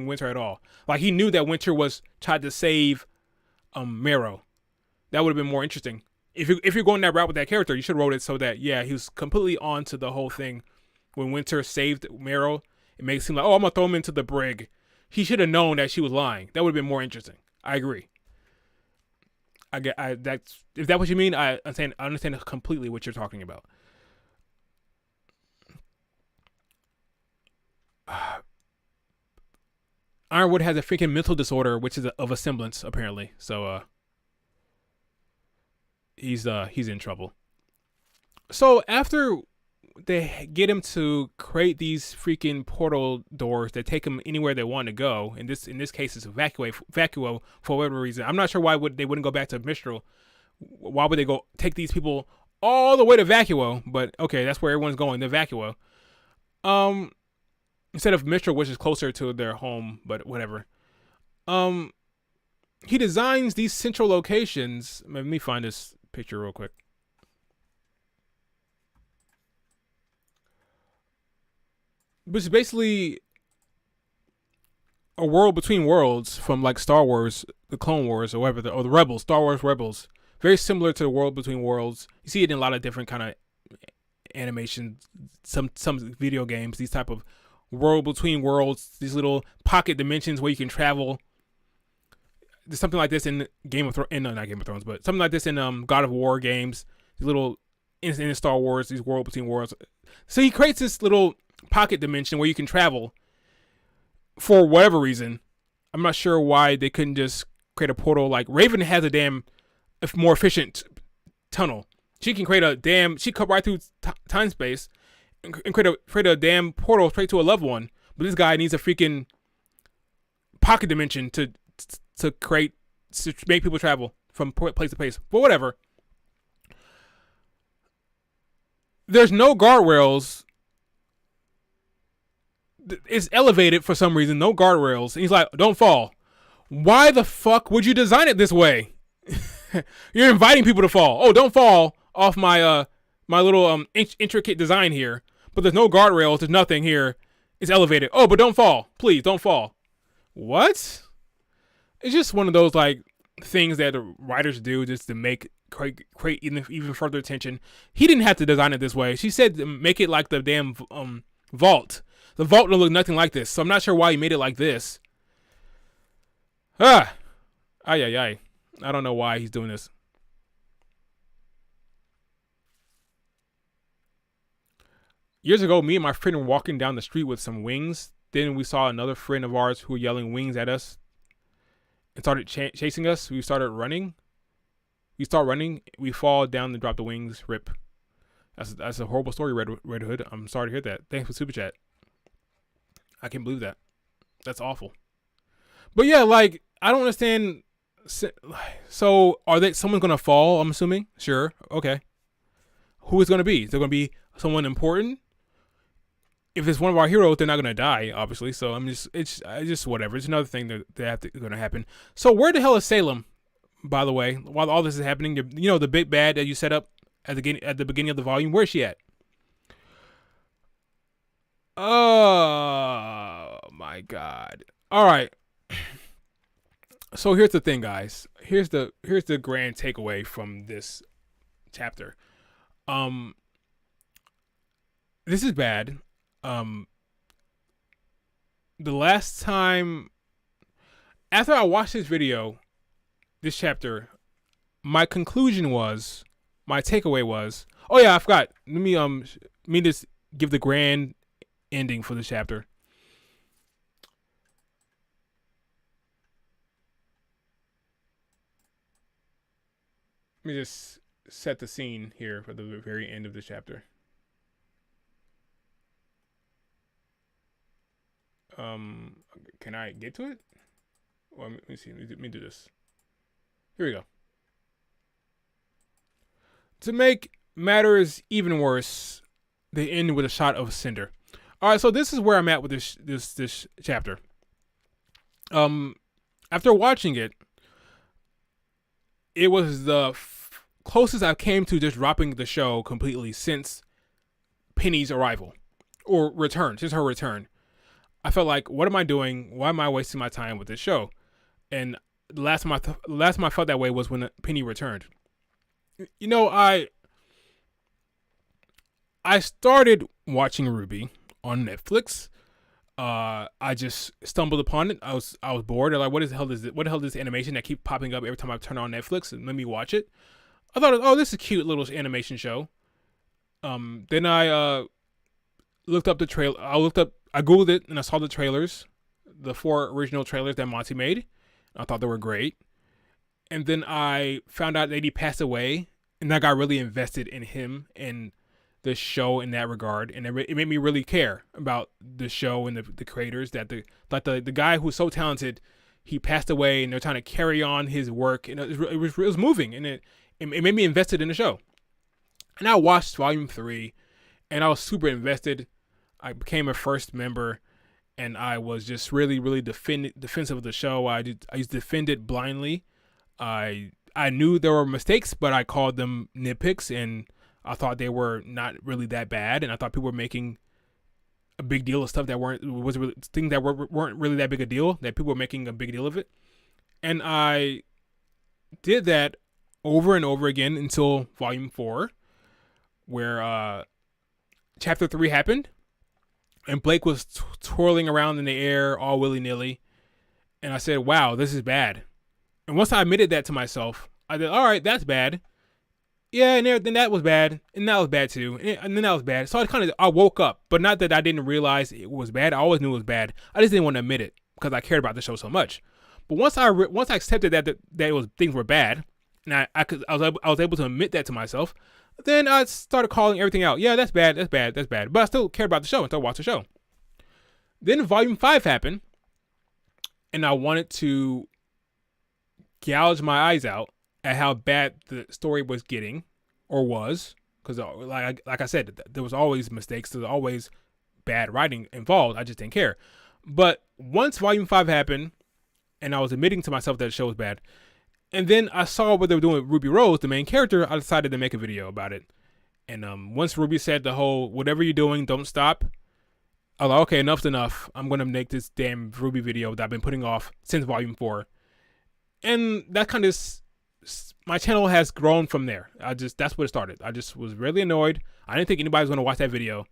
Winter at all. Like he knew that Winter was tried to save Marrow. That would have been more interesting. If you're going that route with that character, you should have wrote it so that he was completely on to the whole thing. When Winter saved Marrow, it makes it seem like, oh, I'm gonna throw him into the brig. He should have known that she was lying. That would have been more interesting. I agree. That's if that's what you mean. I understand completely what you're talking about. Ironwood has a freaking mental disorder, which is of a semblance, apparently. So he's in trouble. So after they get him to create these freaking portal doors that take him anywhere they want to go, in this case it's Vacuo for whatever reason. I'm not sure why they wouldn't go back to Mistral. Why would they go take these people all the way to Vacuo? But okay, that's where everyone's going, to Vacuo. Instead of Mistral, which is closer to their home, but whatever. He designs these central locations. Let me find this picture real quick. Which is basically a world between worlds from like Star Wars, the Clone Wars, or whatever, or the Rebels, Star Wars Rebels. Very similar to the world between worlds. You see it in a lot of different kind of animations, some video games. These type of world between worlds, these little pocket dimensions where you can travel. There's something like this in Game of Thrones, not Game of Thrones, but something like this in God of War games. These little in Star Wars, these world between worlds. So he creates this little pocket dimension where you can travel for whatever reason. I'm not sure why they couldn't just create a portal. Like Raven has a more efficient tunnel. She can she cut right through time space and create a damn portal straight to a loved one. But this guy needs a freaking pocket dimension to make people travel from place to place. But whatever. There's no guardrails. It's elevated for some reason, no guardrails. And he's like, don't fall. Why the fuck would you design it this way? You're inviting people to fall. Oh, don't fall off my my little intricate design here. But there's no guardrails, there's nothing here. It's elevated. Oh, but don't fall. Please, don't fall. What? It's just one of those like things that the writers do just to create even further tension. He didn't have to design it this way. She said to make it like the damn vault. The vault will look nothing like this, so I'm not sure why he made it like this. I don't know why he's doing this. Years ago, me and my friend were walking down the street with some wings. Then we saw another friend of ours who were yelling wings at us and started chasing us. We started running. We start running. We fall down and drop the wings. Rip. That's a horrible story, Red Hood. I'm sorry to hear that. Thanks for super chat. I can't believe that. That's awful. But yeah, like, I don't understand. So are they? Someone's gonna fall? I'm assuming. Sure. Okay. Who is gonna be? Is there gonna be someone important? If it's one of our heroes, they're not gonna die, obviously. So it's just whatever. It's another thing that gonna happen. So where the hell is Salem? By the way, while all this is happening, the big bad that you set up at the beginning of the volume, where's she at? Oh my God! All right. So here's the thing, guys. Here's the grand takeaway from this chapter. This is bad. The last time after I watched this video, this chapter, my takeaway was, oh yeah, I forgot. Let me just give the grand ending for the chapter. Let me just set the scene here for the very end of the chapter. Can I get to it? Well, let me see. Let me do this. Here we go. To make matters even worse, they end with a shot of Cinder. All right, so this is where I'm at with this chapter. After watching it, it was the closest I came to just dropping the show completely since Penny's arrival or return, since her return. I felt like, what am I doing? Why am I wasting my time with this show? And the last time I felt that way was when Penny returned. You know, I started watching RWBY on Netflix. I just stumbled upon it. I was bored. I'm like, what the hell is this animation that keeps popping up every time I turn on Netflix? And let me watch it. I thought, oh, this is a cute little animation show. Then I looked up the trailer. I Googled it and I saw the trailers, the 4 original trailers that Monty made. I thought they were great. And then I found out that he passed away, and I got really invested in him and the show in that regard. And it made me really care about the show and the creators. That the guy who's so talented, he passed away, and they're trying to carry on his work. And it was moving, and it made me invested in the show. And I watched Volume 3, and I was super invested. I became a first member, and I was just really, really defensive of the show. I used to defend it blindly. I knew there were mistakes, but I called them nitpicks, and I thought they were not really that bad. And I thought people were making a big deal of stuff that weren't really that big a deal. That people were making a big deal of it, and I did that over and over again until Volume 4, where Chapter 3 happened. And Blake was twirling around in the air all willy-nilly. And I said, wow, this is bad. And once I admitted that to myself, I said, all right, that's bad. Yeah, and then that was bad. And that was bad too. And then that was bad. So I woke up. But not that I didn't realize it was bad. I always knew it was bad. I just didn't want to admit it because I cared about the show so much. But once I accepted that it was things were bad, and I was able to admit that to myself, then I started calling everything out. Yeah, that's bad. But I still cared about the show until I watched the show. Then Volume 5 happened, and I wanted to gouge my eyes out at how bad the story was getting, or was, because like I said, there was always mistakes. There was always bad writing involved. I just didn't care. But once Volume 5 happened, and I was admitting to myself that the show was bad, and then I saw what they were doing with Ruby Rose, the main character, I decided to make a video about it. And once Ruby said the whole, whatever you're doing, don't stop, I was like, okay, enough's enough. I'm going to make this damn Ruby video that I've been putting off since Volume 4. And that kind of, my channel has grown from there. That's what it started. I just was really annoyed. I didn't think anybody was going to watch that video.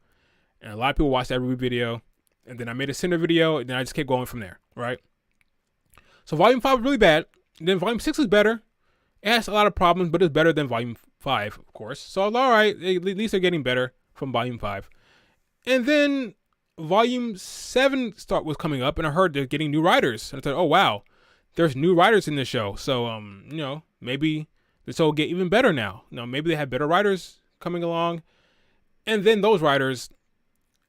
And a lot of people watched that Ruby video. And then I made a Cinder video, and then I just kept going from there, right? So Volume 5 was really bad. Then Volume 6 was better. It has a lot of problems, but it's better than Volume 5, of course. So, all right, at least they're getting better from Volume 5. And then volume 7 was coming up, and I heard they're getting new writers. And I thought, oh wow, there's new writers in this show. So maybe this will get even better now. Maybe they have better writers coming along. And then those writers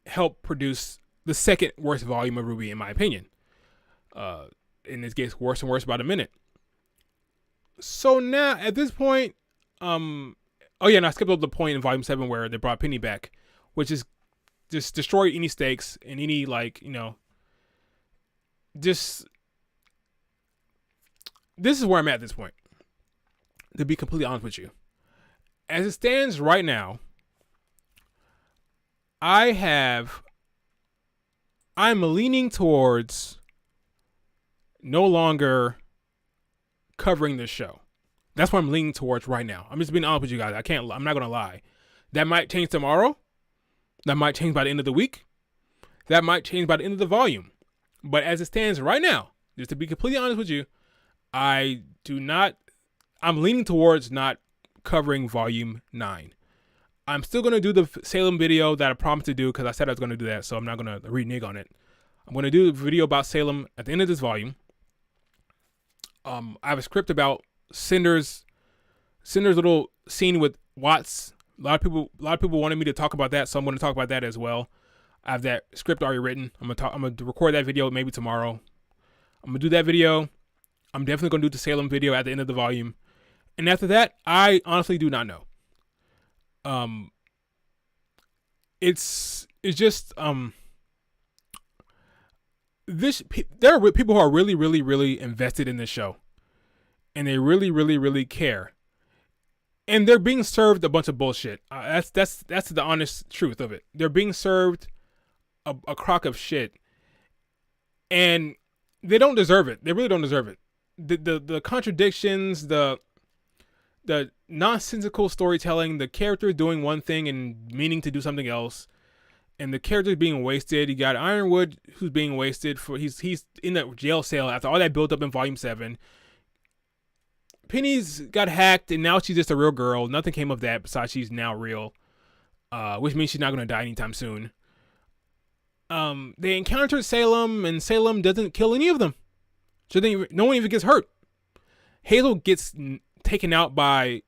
help produce the second worst volume of RWBY, in my opinion. And it gets worse and worse by the minute. So now, at this point, and I skipped over the point in volume 7 where they brought Penny back, which is just destroy any stakes and any, just, this is where I'm at this point, to be completely honest with you. As it stands right now, I'm leaning towards no longer covering this show. That's what I'm leaning towards right now. I'm just being honest with you guys. I'm not going to lie. That might change tomorrow. That might change by the end of the week. That might change by the end of the volume. But as it stands right now, just to be completely honest with you, I'm leaning towards not covering volume 9. I'm still going to do the Salem video that I promised to do because I said I was going to do that, so I'm not going to renege on it. I'm going to do a video about Salem at the end of this volume. I have a script about Cinder's little scene with Watts. A lot of people wanted me to talk about that, so I'm going to talk about that as well. I have that script already written. I'm going to record that video maybe tomorrow. I'm going to do that video. I'm definitely going to do the Salem video at the end of the volume. And after that, I honestly do not know. It's just there are people who are really, really, really invested in this show, and they really, really, really care, and they're being served a bunch of bullshit. That's the honest truth of it. They're being served a crock of shit, and they don't deserve it. They really don't deserve it. The contradictions, the nonsensical storytelling, the characters doing one thing and meaning to do something else, and the characters being wasted. You got Ironwood who's being wasted for he's in the jail cell after all that built up in volume 7. Penny's got hacked and now she's just a real girl. Nothing came of that besides she's now real, which means she's not gonna die anytime soon. They encountered Salem and Salem doesn't kill any of them, so no one even gets hurt. Hazel gets taken out by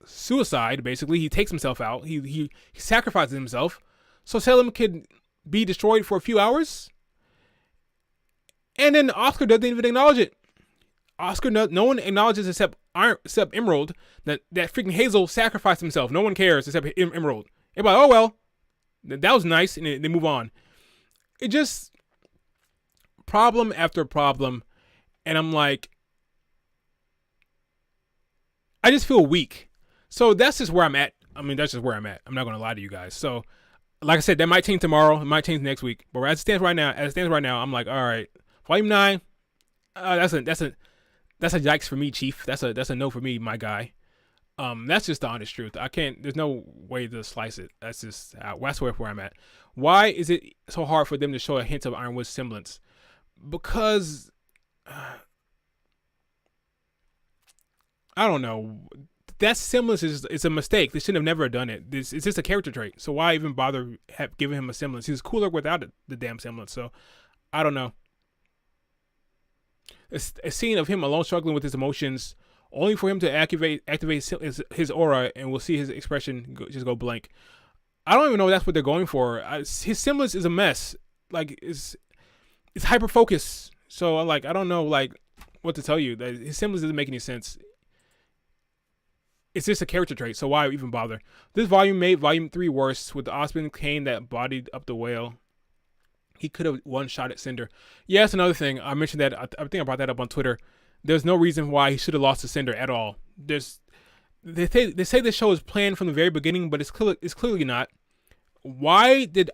suicide. Basically, he takes himself out. He sacrifices himself so Salem could be destroyed for a few hours. And then Oscar doesn't even acknowledge it. No one acknowledges except Emerald that freaking Hazel sacrificed himself. No one cares except Emerald. Everybody, oh well, that was nice, and they move on. It just problem after problem, and I'm like, I just feel weak. So that's just where I'm at. That's just where I'm at. I'm not gonna lie to you guys. So, like I said, that might change tomorrow. It might change next week. But as it stands right now, I'm like, all right, volume 9. That's a yikes for me, Chief. That's a no for me, my guy. That's just the honest truth. There's no way to slice it. That's where I'm at. Why is it so hard for them to show a hint of Ironwood's semblance? Because I don't know. That semblance is a mistake. They shouldn't have never done it. It's just a character trait. So why even bother giving him a semblance? He's cooler without the damn semblance. So I don't know. A scene of him alone struggling with his emotions, only for him to activate his aura, and we'll see his expression just go blank. I don't even know if that's what they're going for. His semblance is a mess. Like it's hyper focus. So I don't know what to tell you. His semblance doesn't make any sense. It's just a character trait, so why even bother? This volume made volume 3 worse with the Osmond Kane that bodied up the whale. He could have one-shot at Cinder. Yeah, that's another thing. I mentioned that. I think I brought that up on Twitter. There's no reason why he should have lost to Cinder at all. They say this show is planned from the very beginning, but it's clearly not. Why did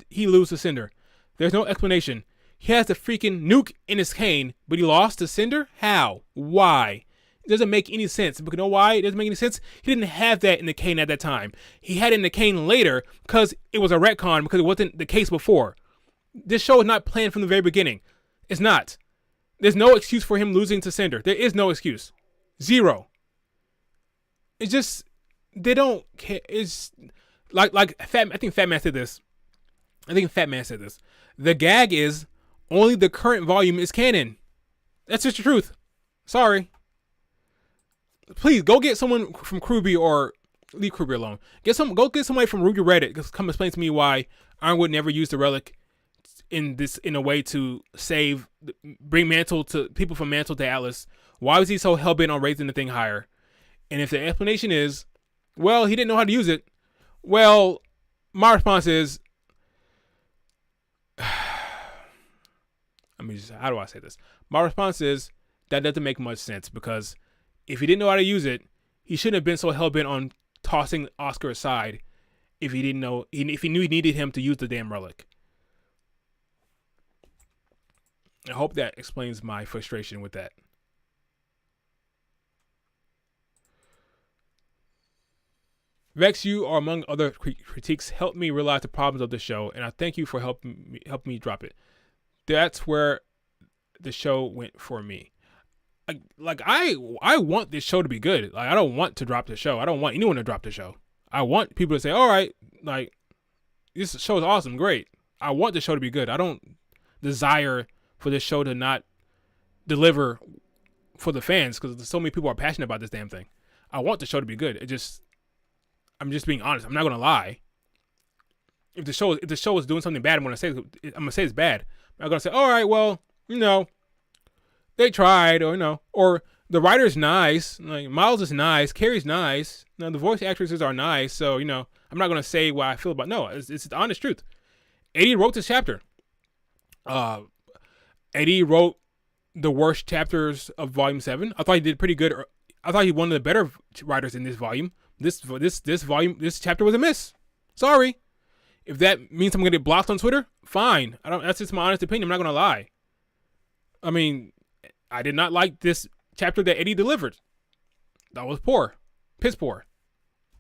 he lose to Cinder? There's no explanation. He has the freaking nuke in his cane, but he lost to Cinder? How? Why? It doesn't make any sense. But you know why it doesn't make any sense? He didn't have that in the cane at that time. He had it in the cane later because it was a retcon, because it wasn't the case before. This show is not planned from the very beginning. It's not. There's no excuse for him losing to Cinder. There is no excuse. Zero. It's just, they don't care. It's like I think Fat Man said this. I think Fat Man said this. The gag is only the current volume is canon. That's just the truth. Sorry. Please go get someone from RWBY or leave RWBY alone. Go get somebody from RWBY Reddit. Come explain to me why Ironwood never used the relic in a way to bring Mantle to people from Mantle to Atlas. Why was he so hell bent on raising the thing higher? And if the explanation is, well, he didn't know how to use it, well, my response is, how do I say this? My response is that doesn't make much sense, because if he didn't know how to use it, he shouldn't have been so hell bent on tossing Oscar aside if he knew he needed him to use the damn relic. I hope that explains my frustration with that. Vex, you are among other critiques helped me realize the problems of the show, and I thank you for helping me drop it. That's where the show went for me. I want this show to be good. Like, I don't want to drop the show. I don't want anyone to drop the show. I want people to say, all right, like, this show is awesome, great. I want the show to be good. I don't desire for this show to not deliver for the fans, because so many people are passionate about this damn thing. I want the show to be good. I'm just being honest. I'm not gonna lie. If the show is doing something bad, I'm gonna say it's bad. I'm not gonna say, all right, well, they tried, or the writer's nice, like Miles is nice, Carrie's nice, the voice actresses are nice, so I'm not gonna say what I feel about. No, it's the honest truth. Eddie wrote this chapter. Eddie wrote the worst chapters of Volume 7. I thought he did pretty good. I thought he was one of the better writers in this volume. This chapter was a miss. Sorry. If that means I'm gonna get blocked on Twitter, fine. That's just my honest opinion. I'm not gonna lie. I mean, I did not like this chapter that Eddie delivered. That was poor, piss poor.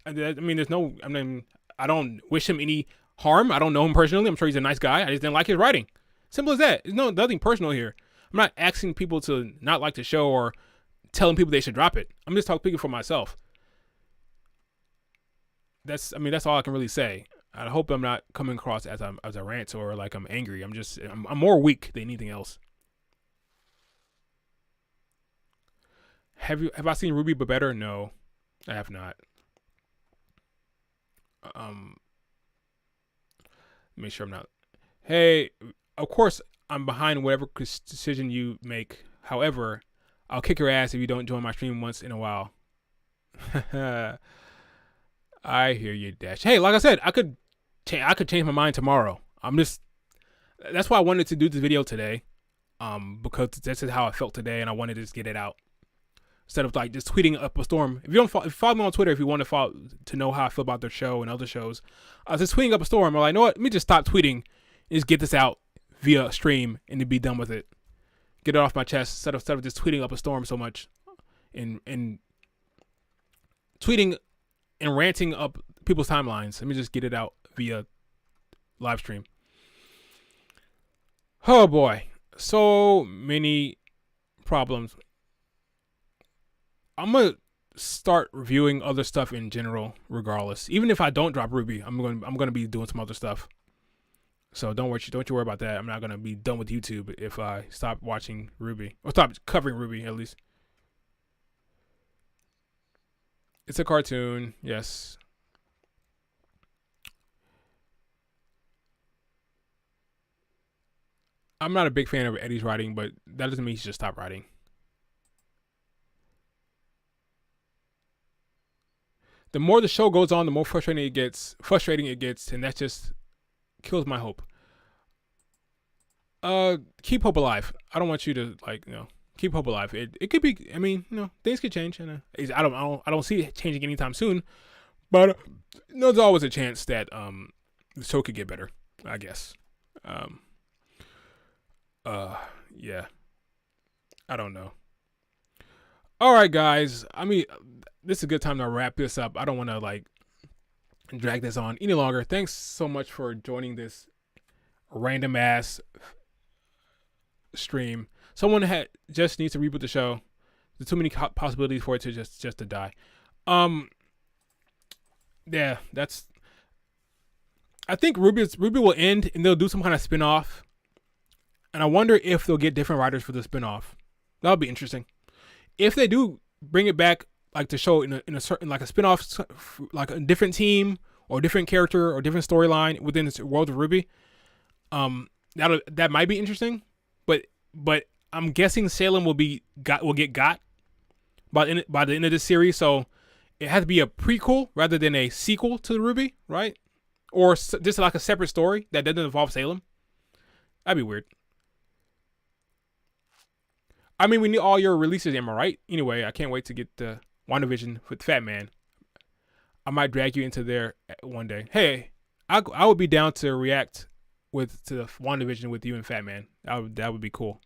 I don't wish him any harm. I don't know him personally. I'm sure he's a nice guy. I just didn't like his writing. Simple as that. There's nothing personal here. I'm not asking people to not like the show or telling people they should drop it. I'm just speaking for myself. That's all I can really say. I hope I'm not coming across as a rant or like I'm angry. I'm more weak than anything else. Have I seen RWBY but better? No, I have not. Make sure I'm not. Hey, of course I'm behind whatever decision you make. However, I'll kick your ass if you don't join my stream once in a while. I hear you, Dash. Hey, like I said, I could change my mind tomorrow. That's why I wanted to do this video today, because this is how I felt today, and I wanted to just get it out instead of like just tweeting up a storm. If you follow me on Twitter, if you want to know how I feel about the show and other shows, I was just tweeting up a storm. I'm like, you know what? Let me just stop tweeting and just get this out via stream and to be done with it. Get it off my chest instead of just tweeting up a storm so much and tweeting and ranting up people's timelines. Let me just get it out via live stream. Oh boy, so many problems. I'm gonna start reviewing other stuff in general, regardless. Even if I don't drop RWBY, I'm gonna be doing some other stuff. So don't you worry about that. I'm not gonna be done with YouTube if I stop watching RWBY or stop covering RWBY at least. It's a cartoon, yes. I'm not a big fan of Eddie's writing, but that doesn't mean he should stop writing. The more the show goes on, the more frustrating it gets, and that just kills my hope. Keep hope alive. I don't want you to keep hope alive. It could be. I mean, things could change, and I don't see it changing anytime soon. But there's always a chance that the show could get better, I guess. Yeah. I don't know. All right, guys. I mean, this is a good time to wrap this up. I don't want to drag this on any longer. Thanks so much for joining this random ass stream. Someone just needs to reboot the show. There's too many possibilities for it to just to die. Yeah, that's. I think RWBY will end and they'll do some kind of spin-off. And I wonder if they'll get different writers for the spin-off. That would be interesting. If they do bring it back, like to show in a certain, like a spin-off, like a different team or a different character or different storyline within the world of RWBY, that might be interesting. But I'm guessing Salem will get got by the end of this series. So it has to be a prequel rather than a sequel to the RWBY, right? Or just like a separate story that doesn't involve Salem. That'd be weird. I mean, we need all your releases, am I right? Anyway, I can't wait to get the WandaVision with Fat Man. I might drag you into there one day. Hey, I would be down to react to the WandaVision with you and Fat Man. That would be cool.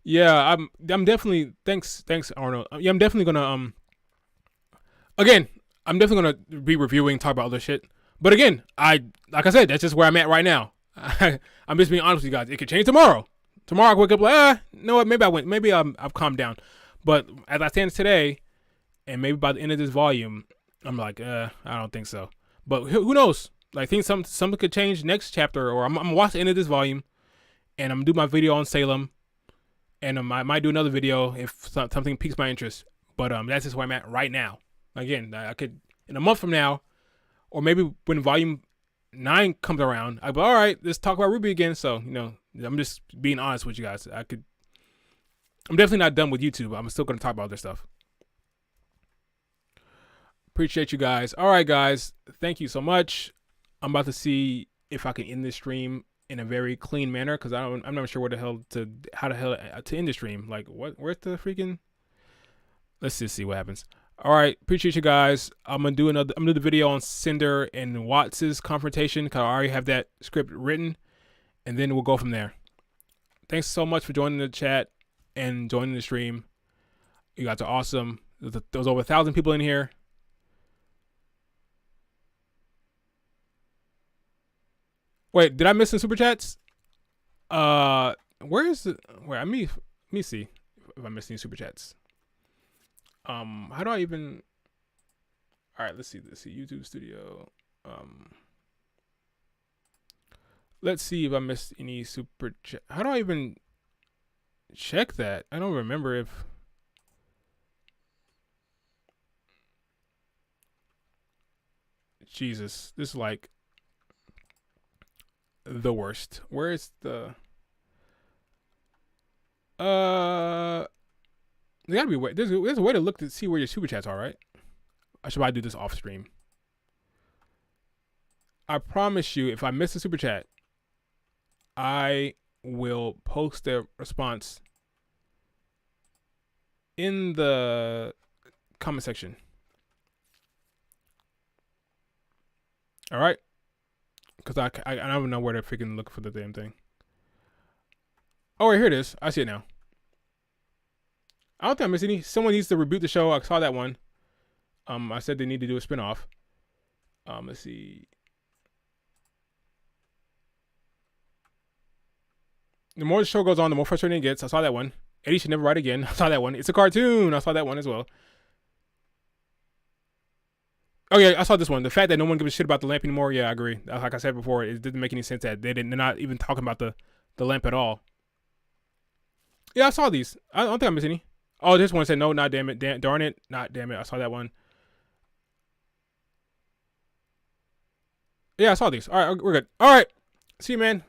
Yeah, I'm definitely thanks Arnold. Yeah, I'm definitely gonna again, I'm definitely gonna be reviewing, talk about other shit. But again, like I said, that's just where I'm at right now. I'm just being honest with you guys. It could change tomorrow. Tomorrow I wake up like, no, maybe I've calmed down. But as I stand today, and maybe by the end of this volume, I'm like, I don't think so. But who knows? Like, I think something could change next chapter, or I'm gonna watch the end of this volume, and I'm gonna do my video on Salem, and I might do another video if something piques my interest. But that's just where I'm at right now. Again, I could in a month from now, or maybe when volume 9 comes around, I'll be all right. Let's talk about RWBY again. So I'm just being honest with you guys. I'm definitely not done with YouTube. I'm still gonna talk about other stuff. Appreciate you guys. All right, guys. Thank you so much. I'm about to see if I can end this stream in a very clean manner because I'm not sure how the hell to end the stream. Like, where's the freaking? Let's just see what happens. All right, appreciate you guys. I'm gonna do the video on Cinder and Watts' confrontation because I already have that script written, and then we'll go from there. Thanks so much for joining the chat and joining the stream. You guys are awesome. There's over 1,000 people in here. Wait, did I miss some super chats? Where is it? Where? Let me see if I missed any super chats. How do I even? All right, let's see. YouTube Studio. Let's see if I missed any super chat. How do I even check that? I don't remember if. Jesus, this is like the worst. Where is the? There gotta be a way. There's a way to look to see where your super chats are, right? I should probably do this off stream. I promise you, if I miss a super chat, I will post the response in the comment section. All right, because I don't know where to freaking look for the damn thing. Oh, wait, here it is. I see it now. I don't think I missed any. Someone needs to reboot the show. I saw that one. I said they need to do a spinoff. Let's see. The more the show goes on, the more frustrating it gets. I saw that one. Eddie should never write again. I saw that one. It's a cartoon. I saw that one as well. Oh yeah, I saw this one. The fact that no one gives a shit about the lamp anymore. Yeah, I agree. Like I said before, it didn't make any sense that they're not even talking about the lamp at all. Yeah, I saw these. I don't think I missed any. Oh, this one said no, not damn it, darn it, not damn it. I saw that one. Yeah, I saw these. All right, we're good. All right, see you, man.